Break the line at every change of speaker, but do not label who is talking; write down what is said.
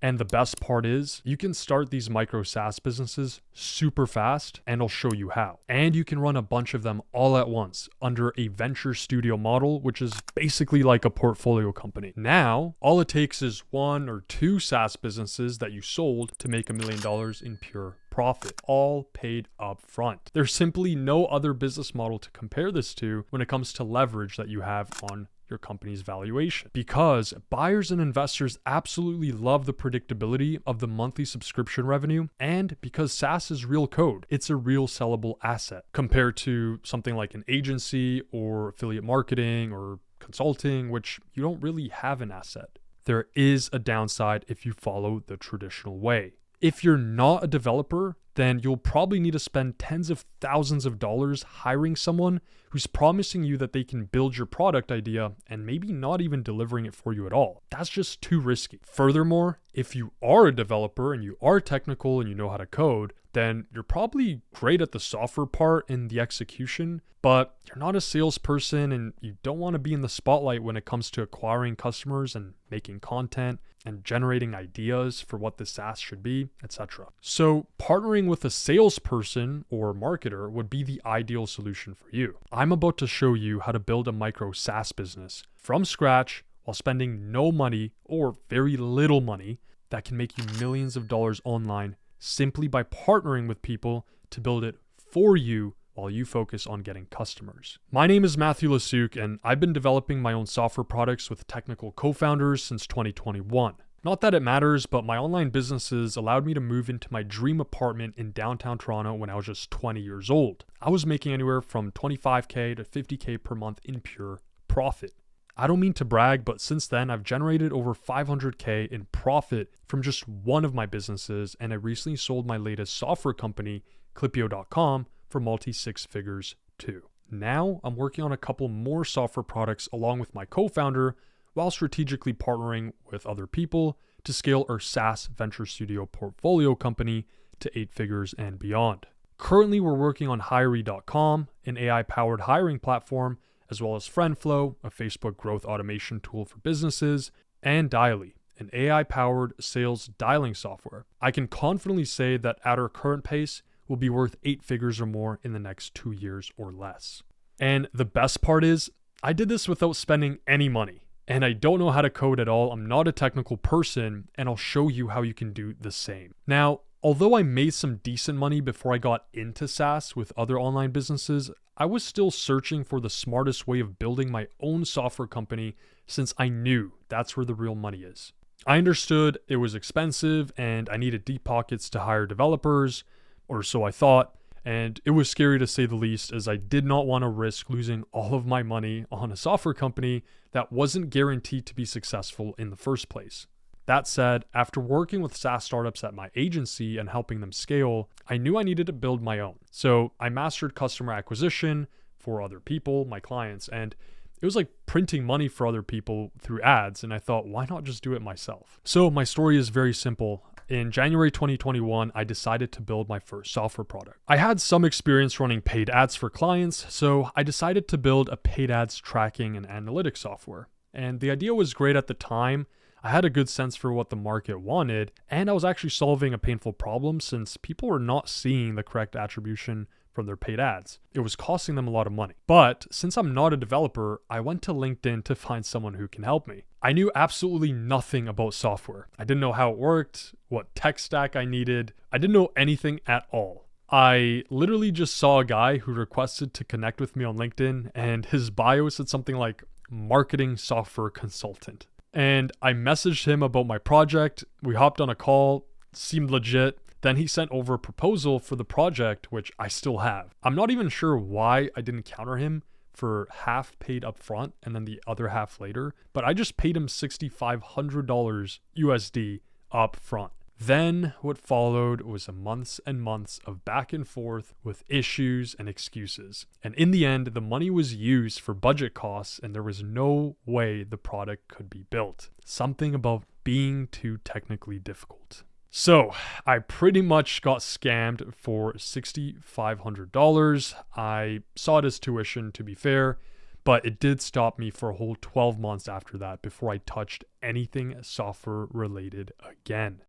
And the best part is you can start these micro SaaS businesses super fast, and I'll show you how. And you can run a bunch of them all at once under a venture studio model, which is basically like a portfolio company. Now, all it takes is 1 or 2 SaaS businesses that you sold to make $1 million in pure profit, all paid up front. There's simply no other business model to compare this to when it comes to leverage that you have on your company's valuation, because buyers and investors absolutely love the predictability of the monthly subscription revenue, and because SaaS is real code, it's a real sellable asset compared to something like an agency or affiliate marketing or consulting, which you don't really have an asset. There is a downside if you follow the traditional way. If you're not a developer, then you'll probably need to spend tens of thousands of dollars hiring someone who's promising you that they can build your product idea and maybe not even delivering it for you at all. That's just too risky. Furthermore, if you are a developer and you are technical and you know how to code, then you're probably great at the software part and the execution, but you're not a salesperson and you don't want to be in the spotlight when it comes to acquiring customers and making content and generating ideas for what the SaaS should be, etc. So partnering with a salesperson or marketer would be the ideal solution for you. I'm about to show you how to build a micro SaaS business from scratch while spending no money or very little money that can make you millions of dollars online simply by partnering with people to build it for you while you focus on getting customers. My name is Matthew Lasuk, and I've been developing my own software products with technical co-founders since 2021. Not that it matters, but my online businesses allowed me to move into my dream apartment in downtown Toronto when I was just 20 years old. I was making anywhere from $25K to $50K per month in pure profit. I don't mean to brag, but since then I've generated over $500K in profit from just one of my businesses, and I recently sold my latest software company, Clipio.com, for multi-six figures too. Now I'm working on a couple more software products along with my co-founder while strategically partnering with other people to scale our SaaS venture studio portfolio company to 8 figures and beyond. Currently, we're working on Hiree.com, an AI-powered hiring platform, as well as FriendFlow, a Facebook growth automation tool for businesses, and Dialy, an AI-powered sales dialing software. I can confidently say that at our current pace, will be worth 8 figures or more in the next 2 years or less. And the best part is, I did this without spending any money. And I don't know how to code at all. I'm not a technical person, and I'll show you how you can do the same. Now, although I made some decent money before I got into SaaS with other online businesses, I was still searching for the smartest way of building my own software company since I knew that's where the real money is. I understood it was expensive and I needed deep pockets to hire developers, or so I thought, and it was scary to say the least, as I did not want to risk losing all of my money on a software company that wasn't guaranteed to be successful in the first place. That said, after working with SaaS startups at my agency and helping them scale, I knew I needed to build my own. So I mastered customer acquisition for other people, my clients, and it was like printing money for other people through ads, and I thought, why not just do it myself? So my story is very simple. In January 2021, I decided to build my first software product. I had some experience running paid ads for clients, so I decided to build a paid ads tracking and analytics software. And the idea was great at the time. I had a good sense for what the market wanted, and I was actually solving a painful problem since people were not seeing the correct attribution from their paid ads. It was costing them a lot of money. But since I'm not a developer, I went to LinkedIn to find someone who can help me. I knew absolutely nothing about software. I didn't know how it worked, what tech stack I needed. I didn't know anything at all. I literally just saw a guy who requested to connect with me on LinkedIn, and his bio said something like marketing software consultant. And I messaged him about my project. We hopped on a call, seemed legit. Then he sent over a proposal for the project, which I still have. I'm not even sure why I didn't counter him for half paid up front and then the other half later, but I just paid him $6,500 USD up front. Then what followed was months and months of back and forth with issues and excuses. And in the end, the money was used for budget costs and there was no way the product could be built. Something about being too technically difficult. So I pretty much got scammed for $6,500. I saw it as tuition, to be fair, But it did stop me for a whole 12 months after that before I touched anything software related again.